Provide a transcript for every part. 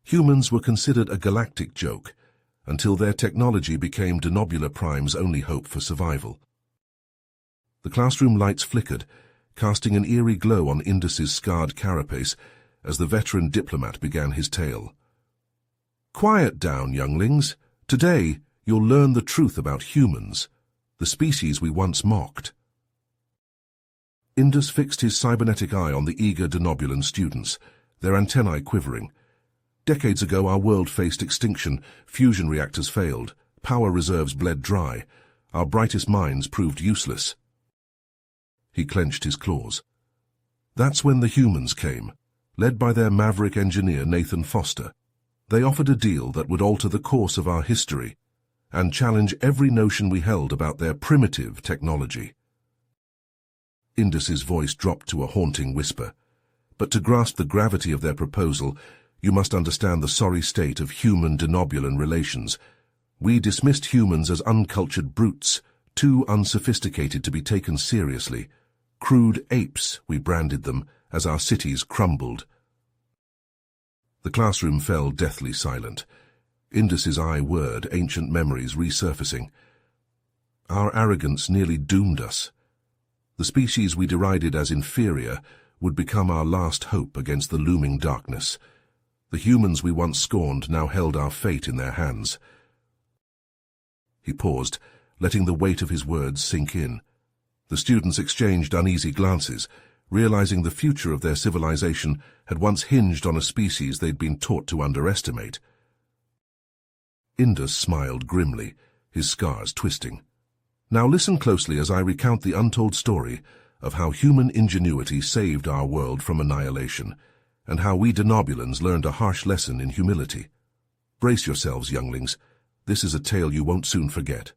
Humans were considered a galactic joke, until their technology became denobular prime's only hope for survival. The classroom lights flickered, casting an eerie glow on Indus's scarred carapace as the veteran diplomat began his tale. "Quiet down, younglings. Today, you'll learn the truth about humans, the species we once mocked." Indus fixed his cybernetic eye on the eager denobulan students, their antennae quivering. Decades ago, our world faced extinction, fusion reactors failed, power reserves bled dry, our brightest minds proved useless. He clenched his claws. That's when the humans came, led by their maverick engineer Nathan Foster. They offered a deal that would alter the course of our history and challenge every notion we held about their primitive technology. Indus's voice dropped to a haunting whisper. But to grasp the gravity of their proposal, you must understand the sorry state of human-denobulan relations. We dismissed humans as uncultured brutes, too unsophisticated to be taken seriously. Crude apes, we branded them, as our cities crumbled. The classroom fell deathly silent. Indus's eye whirred, ancient memories resurfacing. Our arrogance nearly doomed us. The species we derided as inferior would become our last hope against the looming darkness. The humans we once scorned now held our fate in their hands. He paused, letting the weight of his words sink in. The students exchanged uneasy glances, realizing the future of their civilization had once hinged on a species they'd been taught to underestimate. Indus smiled grimly, his scars twisting. Now listen closely as I recount the untold story of how human ingenuity saved our world from annihilation, and how we denobulans learned a harsh lesson in humility. Brace yourselves, younglings. This is a tale you won't soon forget.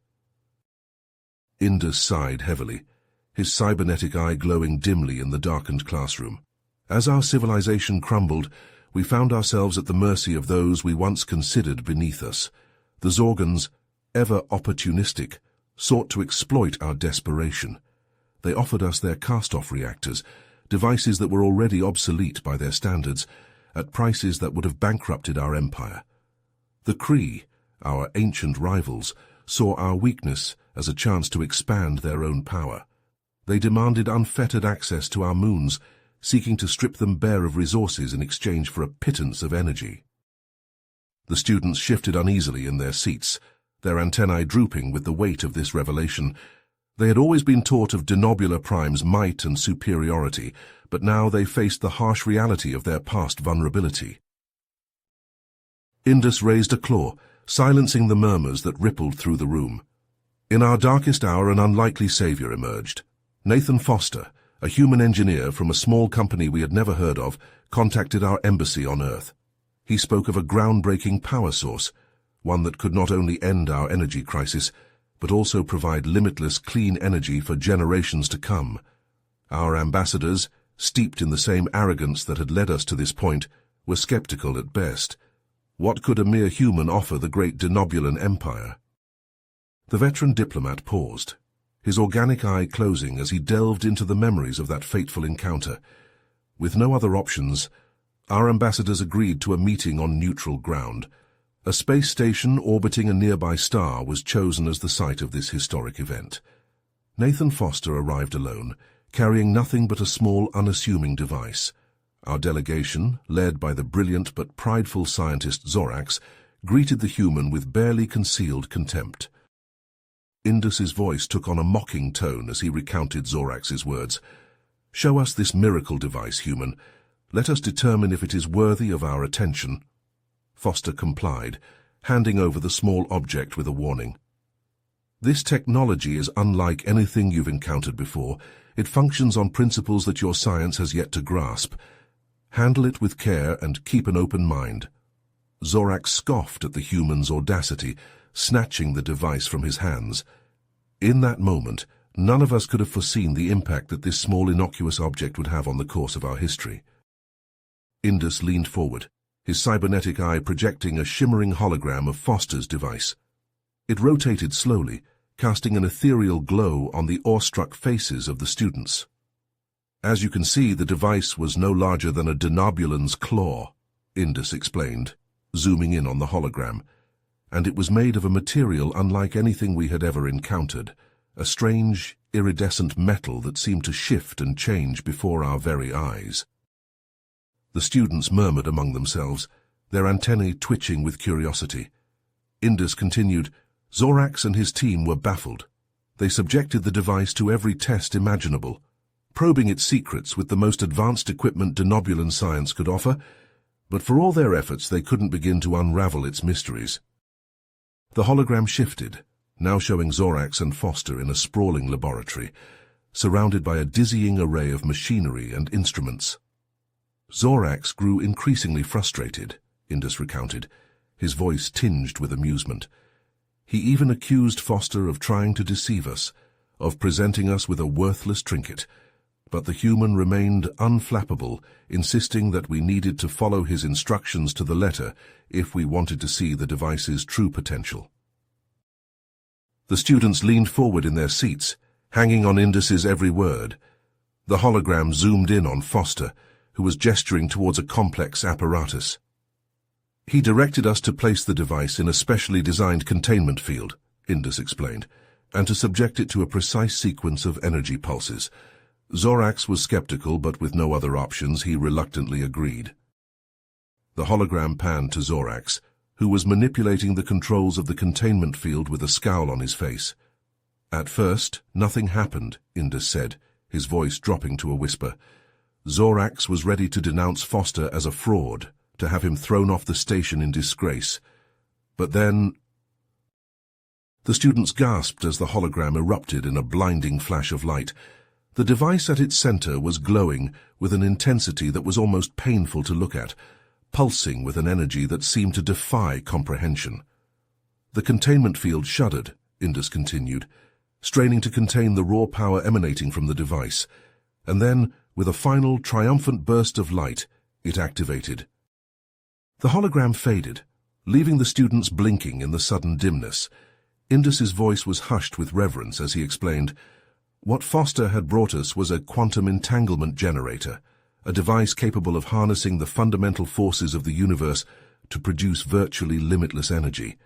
Indus sighed heavily, his cybernetic eye glowing dimly in the darkened classroom. As our civilization crumbled, we found ourselves at the mercy of those we once considered beneath us. The Zorgans, ever opportunistic, sought to exploit our desperation. They offered us their cast-off reactors, devices that were already obsolete by their standards, at prices that would have bankrupted our empire. The Kree, our ancient rivals, saw our weakness as a chance to expand their own power. They demanded unfettered access to our moons, seeking to strip them bare of resources in exchange for a pittance of energy. The students shifted uneasily in their seats, their antennae drooping with the weight of this revelation. They had always been taught of denobular prime's might and superiority, but now they faced the harsh reality of their past vulnerability. Indus raised a claw, silencing the murmurs that rippled through the room. In our darkest hour, an unlikely savior emerged. Nathan Foster, a human engineer from a small company we had never heard of, contacted our embassy on Earth. He spoke of a groundbreaking power source, one that could not only end our energy crisis, but also provide limitless clean energy for generations to come. Our ambassadors, steeped in the same arrogance that had led us to this point, were skeptical at best. What could a mere human offer the great denobulan empire? The veteran diplomat paused, his organic eye closing as he delved into the memories of that fateful encounter. With no other options, our ambassadors agreed to a meeting on neutral ground. A space station orbiting a nearby star was chosen as the site of this historic event. Nathan Foster arrived alone, carrying nothing but a small, unassuming device. Our delegation, led by the brilliant but prideful scientist Zoraks, greeted the human with barely concealed contempt. Indus's voice took on a mocking tone as he recounted Zoraks's words. "Show us this miracle device, human. Let us determine if it is worthy of our attention." Foster complied, handing over the small object with a warning. "This technology is unlike anything you've encountered before. It functions on principles that your science has yet to grasp. Handle it with care and keep an open mind." Zorak scoffed at the human's audacity, snatching the device from his hands. In that moment, none of us could have foreseen the impact that this small innocuous object would have on the course of our history. Indus leaned forward, his cybernetic eye projecting a shimmering hologram of Foster's device. It rotated slowly, casting an ethereal glow on the awestruck faces of the students. "As you can see, the device was no larger than a denobulan's claw," Indus explained. zooming in on the hologram, and it was made of a material unlike anything we had ever encountered, a strange, iridescent metal that seemed to shift and change before our very eyes. The students murmured among themselves, their antennae twitching with curiosity. Indus continued, "Zorax and his team were baffled. They subjected the device to every test imaginable, probing its secrets with the most advanced equipment denobulan science could offer, but for all their efforts they couldn't begin to unravel its mysteries." The hologram shifted, now showing Zorax and Foster in a sprawling laboratory, surrounded by a dizzying array of machinery and instruments. Zorax grew increasingly frustrated, Indus recounted, his voice tinged with amusement. He even accused Foster of trying to deceive us, of presenting us with a worthless trinket, but the human remained unflappable, insisting that we needed to follow his instructions to the letter if we wanted to see the device's true potential. The students leaned forward in their seats, hanging on Indus's every word. The hologram zoomed in on Foster, who was gesturing towards a complex apparatus. "He directed us to place the device in a specially designed containment field," Indus explained, "and to subject it to a precise sequence of energy pulses." Zorax was skeptical, but with no other options, he reluctantly agreed. The hologram panned to Zorax, who was manipulating the controls of the containment field with a scowl on his face. "At first, nothing happened," Indus said, his voice dropping to a whisper. Zorax was ready to denounce Foster as a fraud, to have him thrown off the station in disgrace. But then... The students gasped as the hologram erupted in a blinding flash of light. The device at its center was glowing with an intensity that was almost painful to look at, pulsing with an energy that seemed to defy comprehension. The containment field shuddered, Indus continued, straining to contain the raw power emanating from the device, and then, with a final, triumphant burst of light, it activated. The hologram faded, leaving the students blinking in the sudden dimness. Indus's voice was hushed with reverence as he explained, "What Foster had brought us was a quantum entanglement generator, a device capable of harnessing the fundamental forces of the universe to produce virtually limitless energy.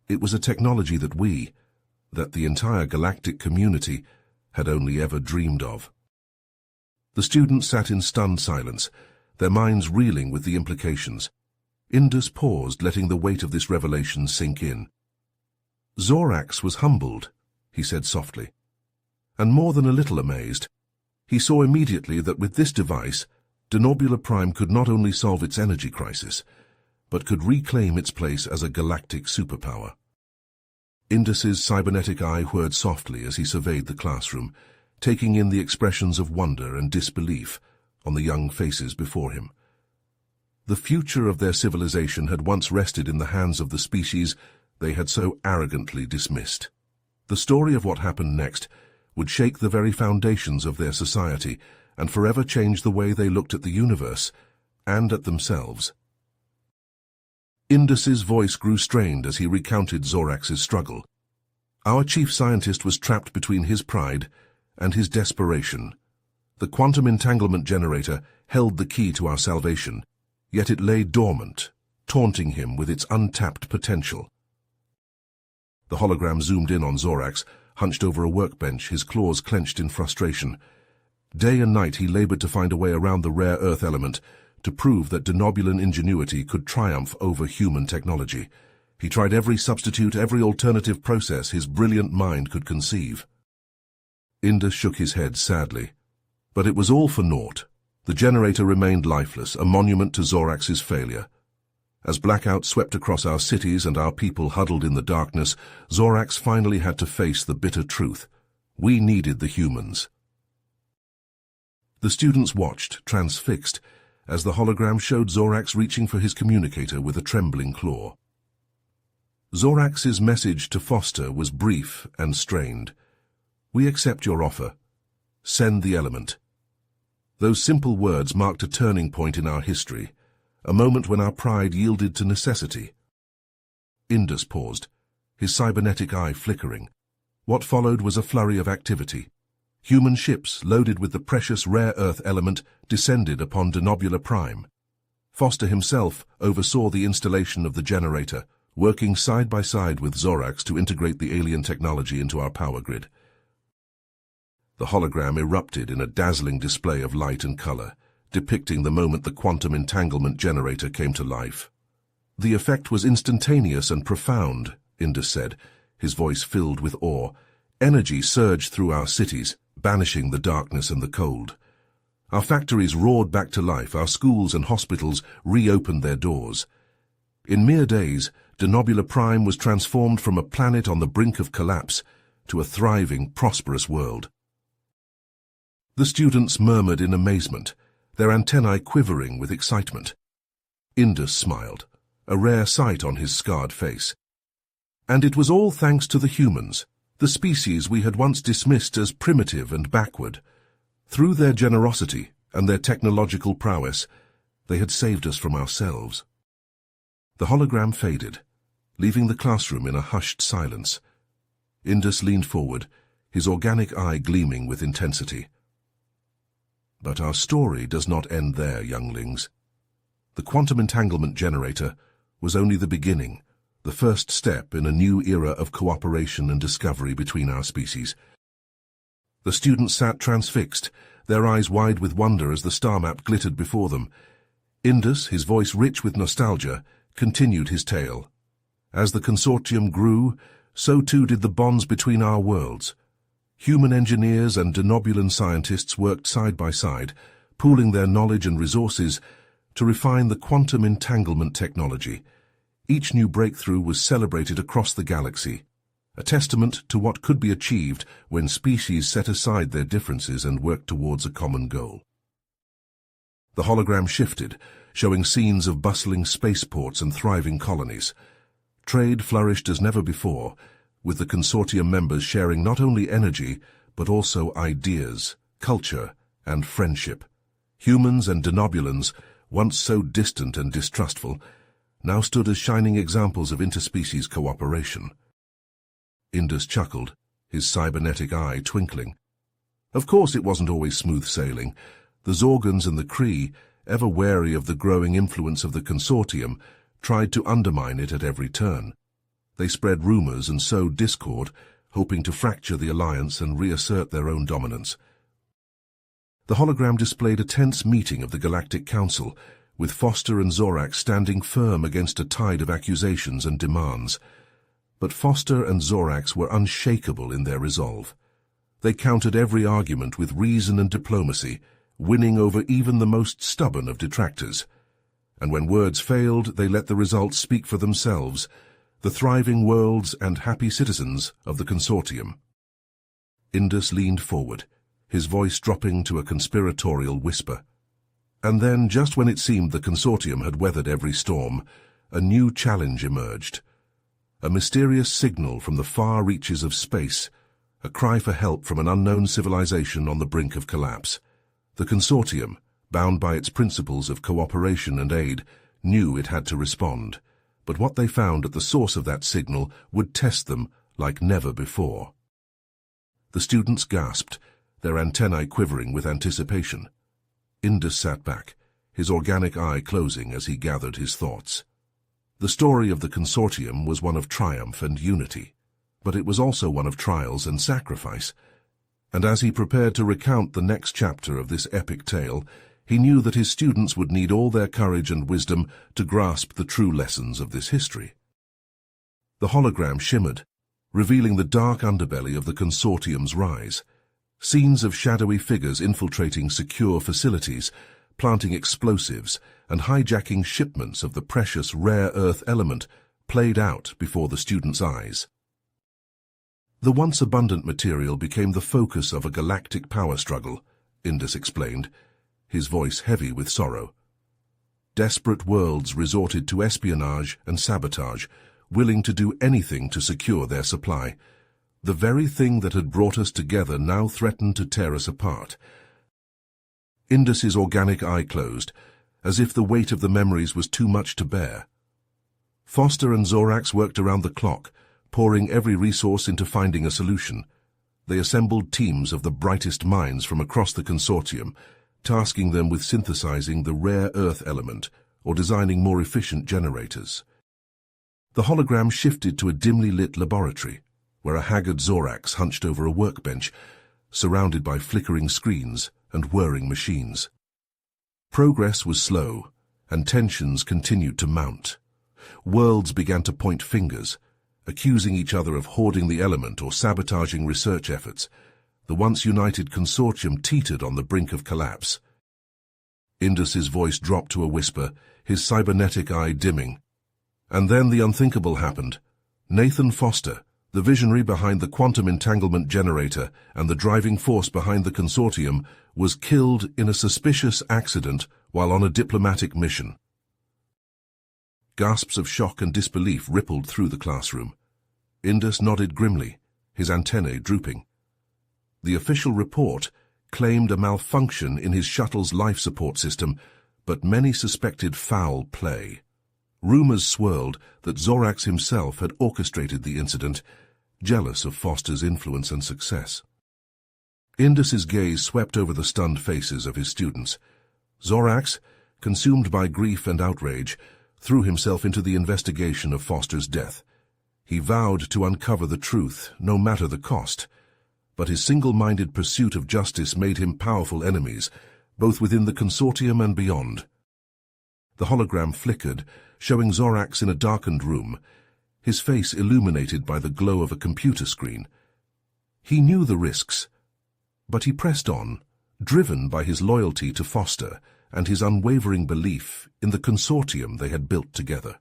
It was a technology that the entire galactic community, had only ever dreamed of." The students sat in stunned silence, their minds reeling with the implications. Indus paused, letting the weight of this revelation sink in. "Zorax was humbled," he said softly, "and more than a little amazed. He saw immediately that with this device, Denobula Prime could not only solve its energy crisis, but could reclaim its place as a galactic superpower." Indus's cybernetic eye whirred softly as he surveyed the classroom, taking in the expressions of wonder and disbelief on the young faces before him. The future of their civilization had once rested in the hands of the species they had so arrogantly dismissed. The story of what happened next would shake the very foundations of their society and forever change the way they looked at the universe and at themselves. Indus's voice grew strained as he recounted Zorax's struggle. "Our chief scientist was trapped between his pride and his desperation. The quantum entanglement generator held the key to our salvation, yet it lay dormant, taunting him with its untapped potential." The hologram zoomed in on Zorax, hunched over a workbench, his claws clenched in frustration. Day and night he labored to find a way around the rare earth element, to prove that denobulan ingenuity could triumph over human technology. He tried every substitute, every alternative process his brilliant mind could conceive. Indus shook his head sadly. But it was all for naught. The generator remained lifeless, a monument to Zorax's failure. As blackout swept across our cities and our people huddled in the darkness, Zorax finally had to face the bitter truth. We needed the humans. The students watched, transfixed, as the hologram showed Zorax reaching for his communicator with a trembling claw. Zorax's message to Foster was brief and strained. "We accept your offer. Send the element." Those simple words marked a turning point in our history, a moment when our pride yielded to necessity. Indus paused, his cybernetic eye flickering. What followed was a flurry of activity. Human ships, loaded with the precious rare earth element, descended upon Denobula Prime. Foster himself oversaw the installation of the generator, working side by side with Zorax to integrate the alien technology into our power grid. The hologram erupted in a dazzling display of light and color, depicting the moment the quantum entanglement generator came to life. The effect was instantaneous and profound, Indus said, his voice filled with awe. Energy surged through our cities, banishing the darkness and the cold. Our factories roared back to life, our schools and hospitals reopened their doors. In mere days, Denobula Prime was transformed from a planet on the brink of collapse to a thriving, prosperous world. The students murmured in amazement, their antennae quivering with excitement. Indus smiled, a rare sight on his scarred face. And it was all thanks to the humans, the species we had once dismissed as primitive and backward. Through their generosity and their technological prowess, they had saved us from ourselves. The hologram faded, leaving the classroom in a hushed silence. Indus leaned forward, his organic eye gleaming with intensity. But our story does not end there, younglings. The quantum entanglement generator was only the beginning, the first step in a new era of cooperation and discovery between our species. The students sat transfixed, their eyes wide with wonder as the star map glittered before them. Indus, his voice rich with nostalgia, continued his tale. As the consortium grew, so too did the bonds between our worlds. Human engineers and Denobulan scientists worked side by side, pooling their knowledge and resources to refine the quantum entanglement technology. Each new breakthrough was celebrated across the galaxy, a testament to what could be achieved when species set aside their differences and worked towards a common goal. The hologram shifted, showing scenes of bustling spaceports and thriving colonies. Trade flourished as never before, with the consortium members sharing not only energy, but also ideas, culture, and friendship. Humans and Denobulans, once so distant and distrustful, now stood as shining examples of interspecies cooperation. Indus chuckled, his cybernetic eye twinkling. Of course it wasn't always smooth sailing. The Zorgans and the Kree, ever wary of the growing influence of the consortium, tried to undermine it at every turn. They spread rumors and sowed discord, hoping to fracture the alliance and reassert their own dominance. The hologram displayed a tense meeting of the Galactic Council, with Foster and Zorax standing firm against a tide of accusations and demands. But Foster and Zorax were unshakable in their resolve. They countered every argument with reason and diplomacy, winning over even the most stubborn of detractors. And when words failed, they let the results speak for themselves, the thriving worlds and happy citizens of the consortium. Indus leaned forward, his voice dropping to a conspiratorial whisper. And then, just when it seemed the consortium had weathered every storm, a new challenge emerged. A mysterious signal from the far reaches of space, a cry for help from an unknown civilization on the brink of collapse. The consortium, bound by its principles of cooperation and aid, knew it had to respond. But what they found at the source of that signal would test them like never before. The students gasped, their antennae quivering with anticipation. Indus sat back, his organic eye closing as he gathered his thoughts. The story of the consortium was one of triumph and unity, but it was also one of trials and sacrifice. And as he prepared to recount the next chapter of this epic tale, he knew that his students would need all their courage and wisdom to grasp the true lessons of this history. The hologram shimmered, revealing the dark underbelly of the consortium's rise. Scenes of shadowy figures infiltrating secure facilities, planting explosives, and hijacking shipments of the precious rare earth element played out before the students' eyes. The once abundant material became the focus of a galactic power struggle, Indus explained, his voice heavy with sorrow. Desperate worlds resorted to espionage and sabotage, willing to do anything to secure their supply. The very thing that had brought us together now threatened to tear us apart. Indus's organic eye closed, as if the weight of the memories was too much to bear. Foster and Zorax worked around the clock, pouring every resource into finding a solution. They assembled teams of the brightest minds from across the consortium, tasking them with synthesizing the rare earth element, or designing more efficient generators. The hologram shifted to a dimly lit laboratory, where a haggard Zorax hunched over a workbench, surrounded by flickering screens and whirring machines. Progress was slow, and tensions continued to mount. Worlds began to point fingers, accusing each other of hoarding the element or sabotaging research efforts. The once united consortium teetered on the brink of collapse. Indus's voice dropped to a whisper, his cybernetic eye dimming. And then the unthinkable happened. Nathan Foster, the visionary behind the quantum entanglement generator and the driving force behind the consortium, was killed in a suspicious accident while on a diplomatic mission. Gasps of shock and disbelief rippled through the classroom. Indus nodded grimly, his antennae drooping. The official report claimed a malfunction in his shuttle's life support system, but many suspected foul play. Rumors swirled that Zorax himself had orchestrated the incident, jealous of Foster's influence and success. Indus's gaze swept over the stunned faces of his students. Zorax, consumed by grief and outrage, threw himself into the investigation of Foster's death. He vowed to uncover the truth, no matter the cost. But his single-minded pursuit of justice made him powerful enemies, both within the consortium and beyond. The hologram flickered, showing Zorax in a darkened room, his face illuminated by the glow of a computer screen. He knew the risks, but he pressed on, driven by his loyalty to Foster and his unwavering belief in the consortium they had built together.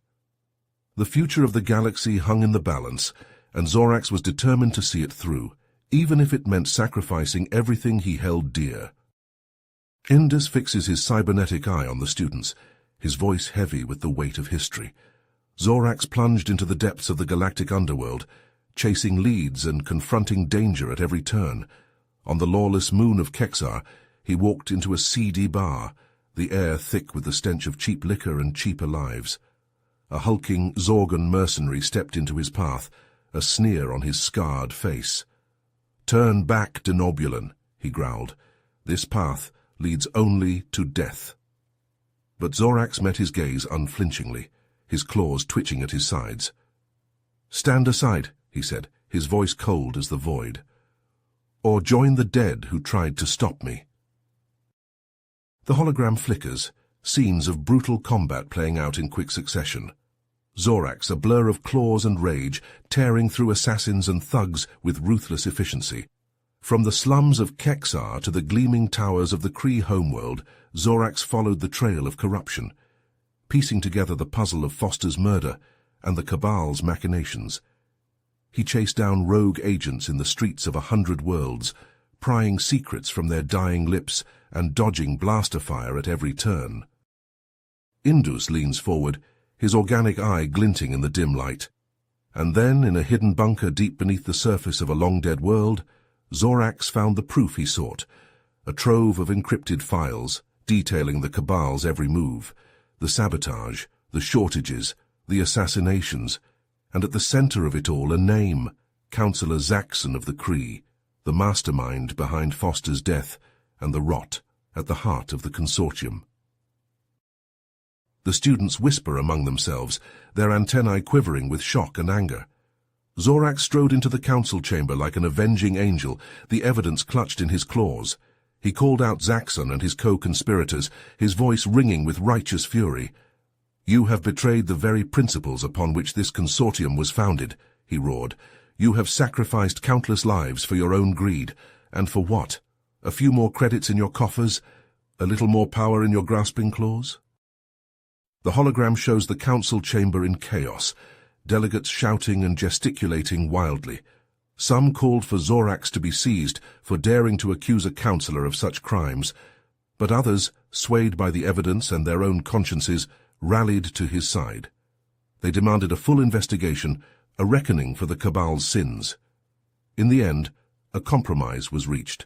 The future of the galaxy hung in the balance, and Zorax was determined to see it through, even if it meant sacrificing everything he held dear. Indus fixes his cybernetic eye on the students, his voice heavy with the weight of history. Zorax plunged into the depths of the galactic underworld, chasing leads and confronting danger at every turn. On the lawless moon of Kexar, he walked into a seedy bar, the air thick with the stench of cheap liquor and cheaper lives. A hulking Zorgan mercenary stepped into his path, a sneer on his scarred face. "Turn back, Denobulan," he growled. "This path leads only to death." But Zorax met his gaze unflinchingly, his claws twitching at his sides. "Stand aside," he said, his voice cold as the void. "Or join the dead who tried to stop me." The hologram flickers, scenes of brutal combat playing out in quick succession. Zorax, a blur of claws and rage, tearing through assassins and thugs with ruthless efficiency. From the slums of Kexar to the gleaming towers of the Kree homeworld, Zorax followed the trail of corruption, piecing together the puzzle of Foster's murder and the Cabal's machinations. He chased down rogue agents in the streets of 100 worlds, prying secrets from their dying lips and dodging blaster fire at every turn. Indus leans forward, his organic eye glinting in the dim light. And then, in a hidden bunker deep beneath the surface of a long-dead world, Zorax found the proof he sought, a trove of encrypted files detailing the Cabal's every move, the sabotage, the shortages, the assassinations, and at the center of it all a name, Counselor Zaxxon of the Kree, the mastermind behind Foster's death and the rot at the heart of the consortium. The students whisper among themselves, their antennae quivering with shock and anger. Zorax strode into the council chamber like an avenging angel, the evidence clutched in his claws. He called out Zaxxon and his co-conspirators, his voice ringing with righteous fury. "You have betrayed the very principles upon which this consortium was founded," he roared. "You have sacrificed countless lives for your own greed. And for what? A few more credits in your coffers? A little more power in your grasping claws?" The hologram shows the council chamber in chaos, delegates shouting and gesticulating wildly. Some called for Zorax to be seized for daring to accuse a counselor of such crimes, but others, swayed by the evidence and their own consciences, rallied to his side. They demanded a full investigation, a reckoning for the Cabal's sins. In the end, a compromise was reached.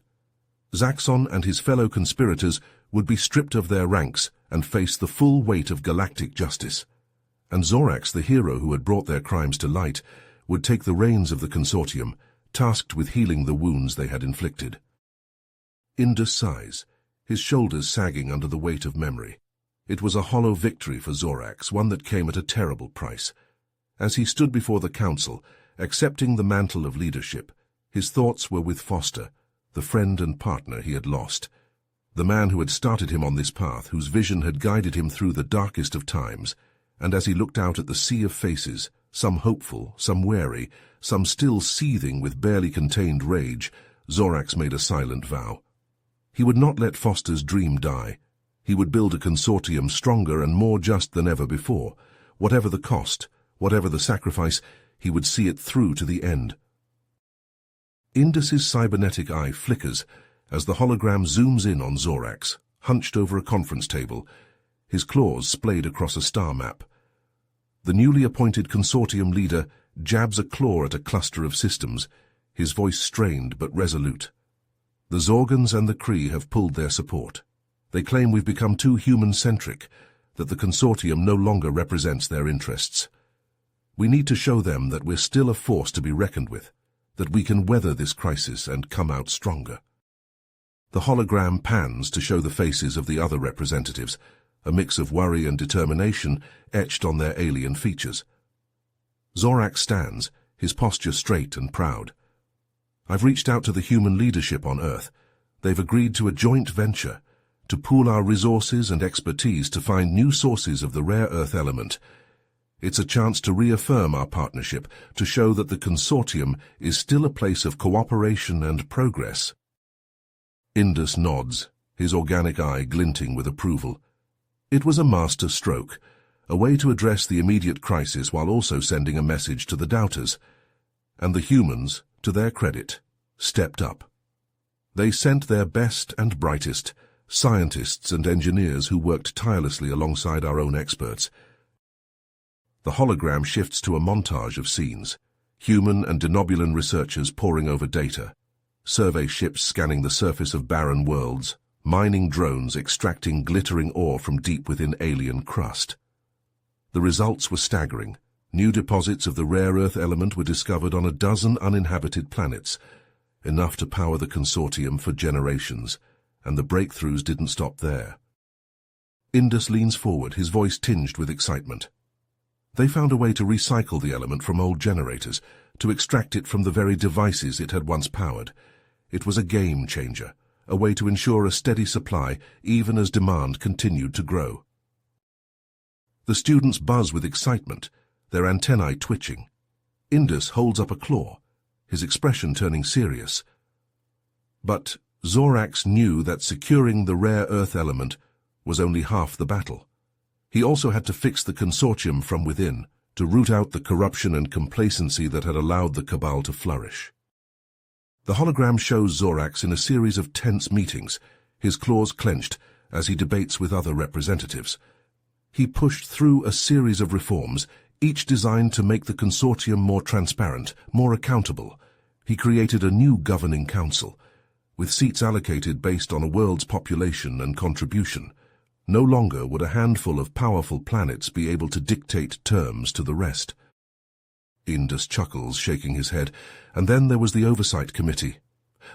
Zaxxon and his fellow conspirators would be stripped of their ranks and face the full weight of galactic justice. And Zorax, the hero who had brought their crimes to light, would take the reins of the consortium, tasked with healing the wounds they had inflicted. Indus sighs, his shoulders sagging under the weight of memory. It was a hollow victory for Zorax, one that came at a terrible price. As he stood before the council, accepting the mantle of leadership, his thoughts were with Foster, the friend and partner he had lost, the man who had started him on this path, whose vision had guided him through the darkest of times. And as he looked out at the sea of faces, some hopeful, some wary, some still seething with barely contained rage, Zorax made a silent vow. He would not let Foster's dream die. He would build a consortium stronger and more just than ever before. Whatever the cost, whatever the sacrifice, he would see it through to the end. Indus's cybernetic eye flickers as the hologram zooms in on Zorax, hunched over a conference table, his claws splayed across a star map. The newly appointed consortium leader jabs a claw at a cluster of systems, his voice strained but resolute. The Zorgans and the Kree have pulled their support. They claim we've become too human-centric, that the consortium no longer represents their interests. We need to show them that we're still a force to be reckoned with, that we can weather this crisis and come out stronger. The hologram pans to show the faces of the other representatives, a mix of worry and determination etched on their alien features. Zorax stands, his posture straight and proud. I've reached out to the human leadership on Earth. They've agreed to a joint venture, to pool our resources and expertise to find new sources of the rare Earth element. It's a chance to reaffirm our partnership, to show that the consortium is still a place of cooperation and progress. Indus nods, his organic eye glinting with approval. It was a master stroke, a way to address the immediate crisis while also sending a message to the doubters. And the humans, to their credit, stepped up. They sent their best and brightest, scientists and engineers who worked tirelessly alongside our own experts. The hologram shifts to a montage of scenes, human and denobulan researchers poring over data, survey ships scanning the surface of barren worlds, mining drones extracting glittering ore from deep within alien crust. The results were staggering. New deposits of the rare earth element were discovered on a dozen uninhabited planets, enough to power the consortium for generations, and the breakthroughs didn't stop there. Indus leans forward, his voice tinged with excitement. They found a way to recycle the element from old generators, to extract it from the very devices it had once powered. It was a game changer, a way to ensure a steady supply even as demand continued to grow. The students buzz with excitement, their antennae twitching. Indus holds up a claw, his expression turning serious. But Zorax knew that securing the rare earth element was only half the battle. He also had to fix the consortium from within, to root out the corruption and complacency that had allowed the Cabal to flourish. The hologram shows Zorax in a series of tense meetings, his claws clenched as he debates with other representatives. He pushed through a series of reforms, each designed to make the consortium more transparent, more accountable. He created a new governing council, with seats allocated based on a world's population and contribution. No longer would a handful of powerful planets be able to dictate terms to the rest. Indus chuckles, shaking his head, and then there was the Oversight Committee,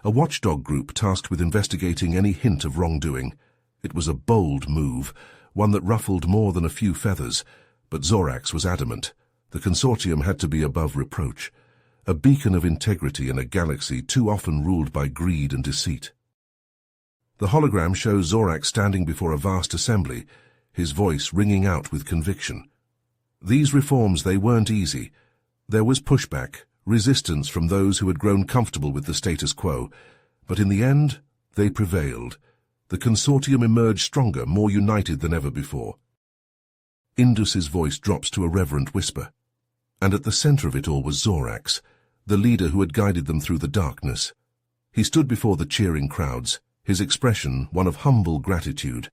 a watchdog group tasked with investigating any hint of wrongdoing. It was a bold move, one that ruffled more than a few feathers, but Zorax was adamant. The consortium had to be above reproach, a beacon of integrity in a galaxy too often ruled by greed and deceit. The hologram shows Zorax standing before a vast assembly, his voice ringing out with conviction. These reforms, they weren't easy. There was pushback, resistance from those who had grown comfortable with the status quo, but in the end, they prevailed. The consortium emerged stronger, more united than ever before. Indus's voice drops to a reverent whisper, and at the center of it all was Zorax, the leader who had guided them through the darkness. He stood before the cheering crowds, his expression one of humble gratitude.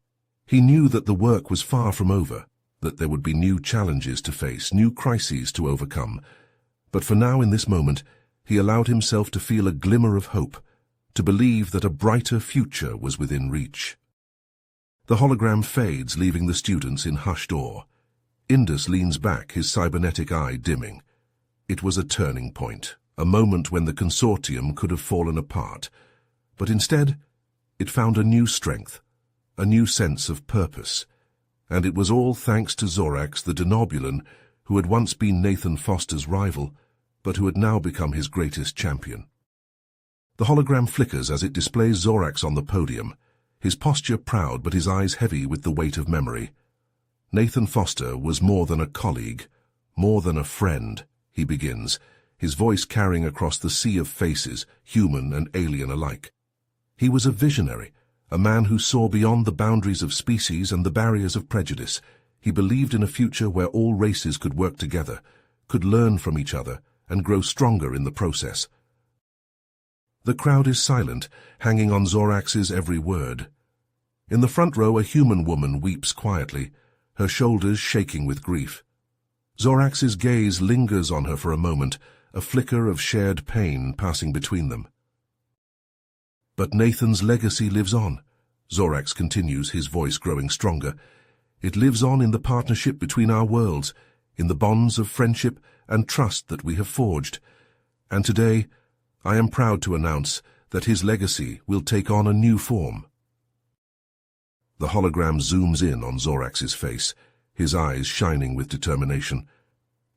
He knew that the work was far from over, that there would be new challenges to face, new crises to overcome. But for now, in this moment, he allowed himself to feel a glimmer of hope, to believe that a brighter future was within reach. The hologram fades, leaving the students in hushed awe. Indus leans back, his cybernetic eye dimming. It was a turning point, a moment when the consortium could have fallen apart. But instead, it found a new strength, a new sense of purpose. And it was all thanks to Zorax the Denobulan, who had once been Nathan Foster's rival, but who had now become his greatest champion. The hologram flickers as it displays Zorax on the podium, his posture proud but his eyes heavy with the weight of memory. Nathan Foster was more than a colleague, more than a friend, he begins, his voice carrying across the sea of faces, human and alien alike. He was a visionary, a man who saw beyond the boundaries of species and the barriers of prejudice. He believed in a future where all races could work together, could learn from each other, and grow stronger in the process. The crowd is silent, hanging on Zorax's every word. In the front row, a human woman weeps quietly, her shoulders shaking with grief. Zorax's gaze lingers on her for a moment, a flicker of shared pain passing between them. But Nathan's legacy lives on, Zorax continues, his voice growing stronger. It lives on in the partnership between our worlds, in the bonds of friendship and trust that we have forged. And today, I am proud to announce that his legacy will take on a new form. The hologram zooms in on Zorax's face, his eyes shining with determination.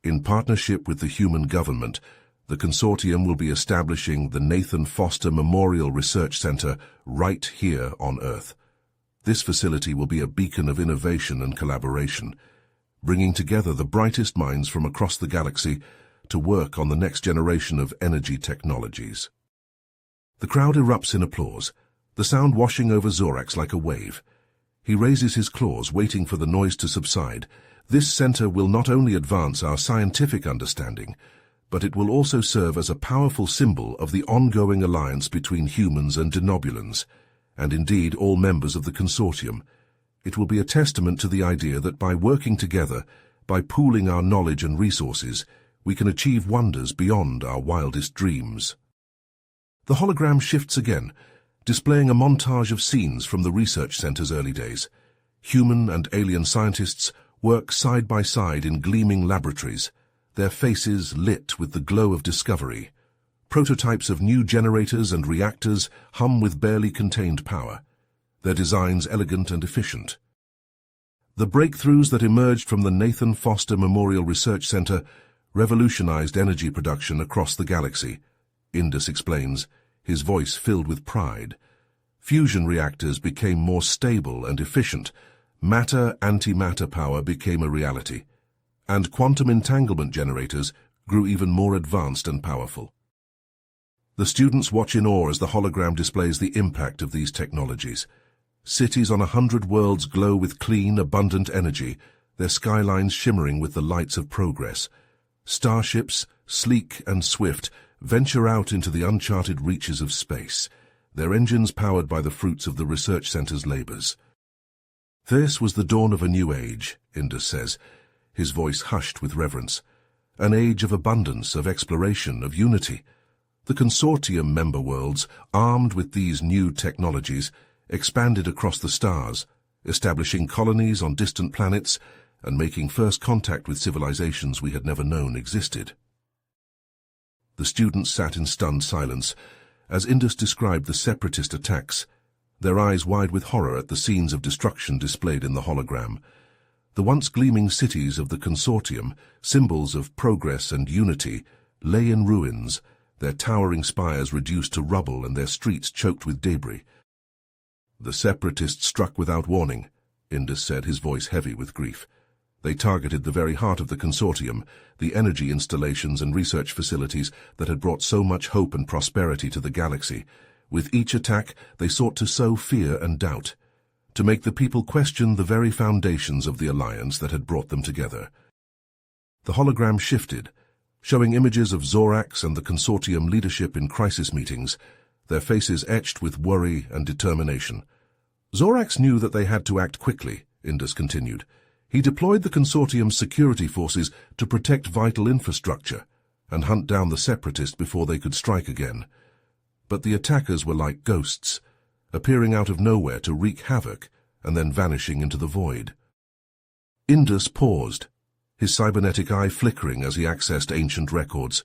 In partnership with the human government, the consortium will be establishing the Nathan Foster Memorial Research Center right here on Earth. This facility will be a beacon of innovation and collaboration, bringing together the brightest minds from across the galaxy to work on the next generation of energy technologies. The crowd erupts in applause, the sound washing over Zorax like a wave. He raises his claws, waiting for the noise to subside. This center will not only advance our scientific understanding, but it will also serve as a powerful symbol of the ongoing alliance between humans and Denobulans, and indeed all members of the consortium. It will be a testament to the idea that by working together, by pooling our knowledge and resources, we can achieve wonders beyond our wildest dreams. The hologram shifts again, displaying a montage of scenes from the research center's early days. Human and alien scientists work side by side in gleaming laboratories, their faces lit with the glow of discovery. Prototypes of new generators and reactors hum with barely contained power, their designs elegant and efficient. The breakthroughs that emerged from the Nathan Foster Memorial Research Center revolutionized energy production across the galaxy, Indus explains, his voice filled with pride. Fusion reactors became more stable and efficient, matter-antimatter power became a reality, and quantum entanglement generators grew even more advanced and powerful. The students watch in awe as the hologram displays the impact of these technologies. Cities on 100 worlds glow with clean, abundant energy, their skylines shimmering with the lights of progress. Starships, sleek and swift, venture out into the uncharted reaches of space, their engines powered by the fruits of the research center's labors. This was the dawn of a new age, Indus says, his voice hushed with reverence. An age of abundance, of exploration, of unity. The consortium member worlds, armed with these new technologies, expanded across the stars, establishing colonies on distant planets and making first contact with civilizations we had never known existed. The students sat in stunned silence as Indus described the separatist attacks, their eyes wide with horror at the scenes of destruction displayed in the hologram. The once gleaming cities of the consortium, symbols of progress and unity, lay in ruins, their towering spires reduced to rubble and their streets choked with debris. The separatists struck without warning, Indus said, his voice heavy with grief. They targeted the very heart of the consortium, the energy installations and research facilities that had brought so much hope and prosperity to the galaxy. With each attack, they sought to sow fear and doubt, to make the people question the very foundations of the alliance that had brought them together. The hologram shifted, showing images of Zorax and the consortium leadership in crisis meetings, their faces etched with worry and determination. Zorax knew that they had to act quickly, Indus continued. He deployed the consortium's security forces to protect vital infrastructure and hunt down the separatists before they could strike again. But the attackers were like ghosts, appearing out of nowhere to wreak havoc and then vanishing into the void. Indus paused, his cybernetic eye flickering as he accessed ancient records.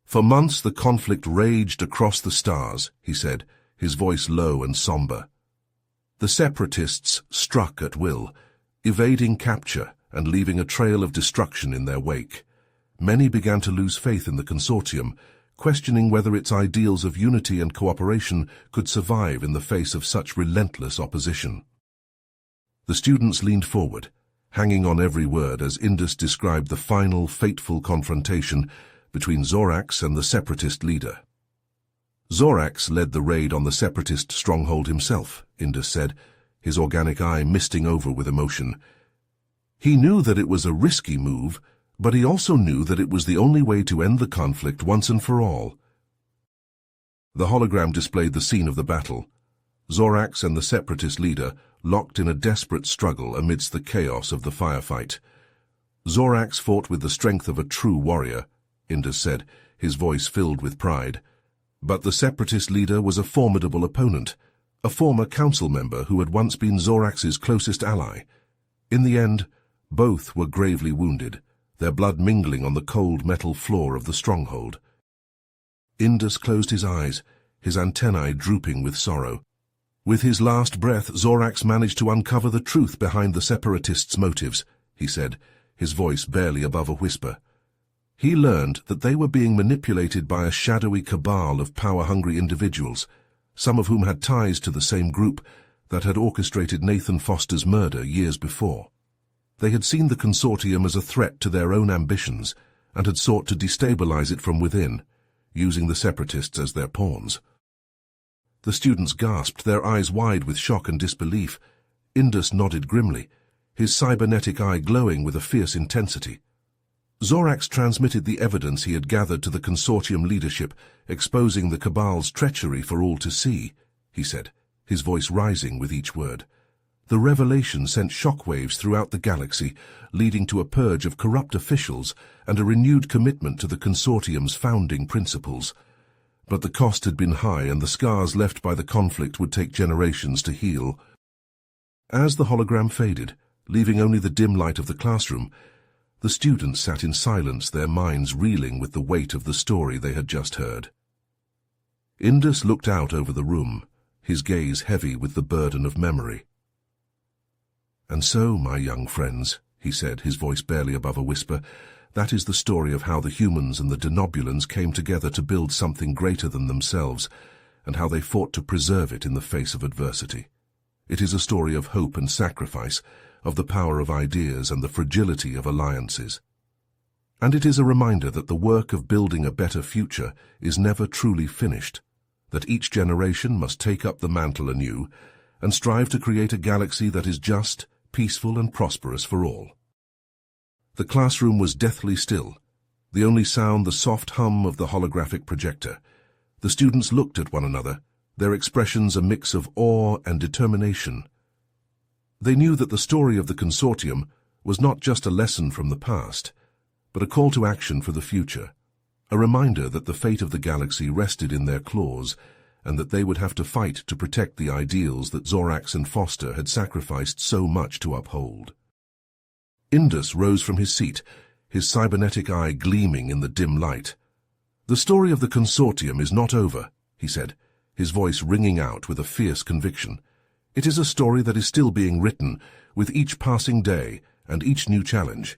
For months the conflict raged across the stars, he said, his voice low and somber. The separatists struck at will, evading capture and leaving a trail of destruction in their wake. Many began to lose faith in the consortium, questioning whether its ideals of unity and cooperation could survive in the face of such relentless opposition. The students leaned forward, hanging on every word as Indus described the final, fateful confrontation between Zorax and the separatist leader. Zorax led the raid on the separatist stronghold himself, Indus said, his organic eye misting over with emotion. He knew that it was a risky move, but he also knew that it was the only way to end the conflict once and for all. The hologram displayed the scene of the battle. Zorax and the separatist leader locked in a desperate struggle amidst the chaos of the firefight. Zorax fought with the strength of a true warrior, Indus said, his voice filled with pride. But the separatist leader was a formidable opponent, a former council member who had once been Zorax's closest ally. In the end, both were gravely wounded, their blood mingling on the cold metal floor of the stronghold. Indus closed his eyes, his antennae drooping with sorrow. With his last breath, Zorax managed to uncover the truth behind the separatists' motives, he said, his voice barely above a whisper. He learned that they were being manipulated by a shadowy cabal of power-hungry individuals, some of whom had ties to the same group that had orchestrated Nathan Foster's murder years before. They had seen the consortium as a threat to their own ambitions and had sought to destabilize it from within, using the separatists as their pawns. The students gasped, their eyes wide with shock and disbelief. Indus nodded grimly, his cybernetic eye glowing with a fierce intensity. Zorax transmitted the evidence he had gathered to the consortium leadership, exposing the cabal's treachery for all to see, he said, his voice rising with each word. The revelation sent shockwaves throughout the galaxy, leading to a purge of corrupt officials and a renewed commitment to the consortium's founding principles. But the cost had been high, and the scars left by the conflict would take generations to heal. As the hologram faded, leaving only the dim light of the classroom, the students sat in silence, their minds reeling with the weight of the story they had just heard. Indus looked out over the room, his gaze heavy with the burden of memory. "And so, my young friends," he said, his voice barely above a whisper, "that is the story of how the humans and the denobulans came together to build something greater than themselves, and how they fought to preserve it in the face of adversity. It is a story of hope and sacrifice, of the power of ideas and the fragility of alliances. And it is a reminder that the work of building a better future is never truly finished, that each generation must take up the mantle anew and strive to create a galaxy that is just, peaceful and prosperous for all." The classroom was deathly still, the only sound the soft hum of the holographic projector. The students looked at one another, their expressions a mix of awe and determination. They knew that the story of the consortium was not just a lesson from the past, but a call to action for the future, a reminder that the fate of the galaxy rested in their claws, and that they would have to fight to protect the ideals that Zorax and Foster had sacrificed so much to uphold. Indus rose from his seat, his cybernetic eye gleaming in the dim light. "The story of the consortium is not over," he said, his voice ringing out with a fierce conviction. "It is a story that is still being written, with each passing day and each new challenge.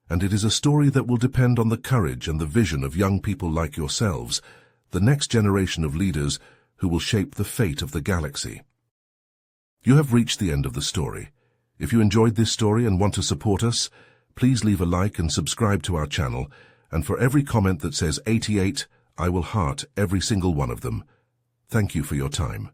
And it is a story that will depend on the courage and the vision of young people like yourselves, the next generation of leaders who will shape the fate of the galaxy." You have reached the end of the story. If you enjoyed this story and want to support us, please leave a like and subscribe to our channel, and for every comment that says 88, I will heart every single one of them. Thank you for your time.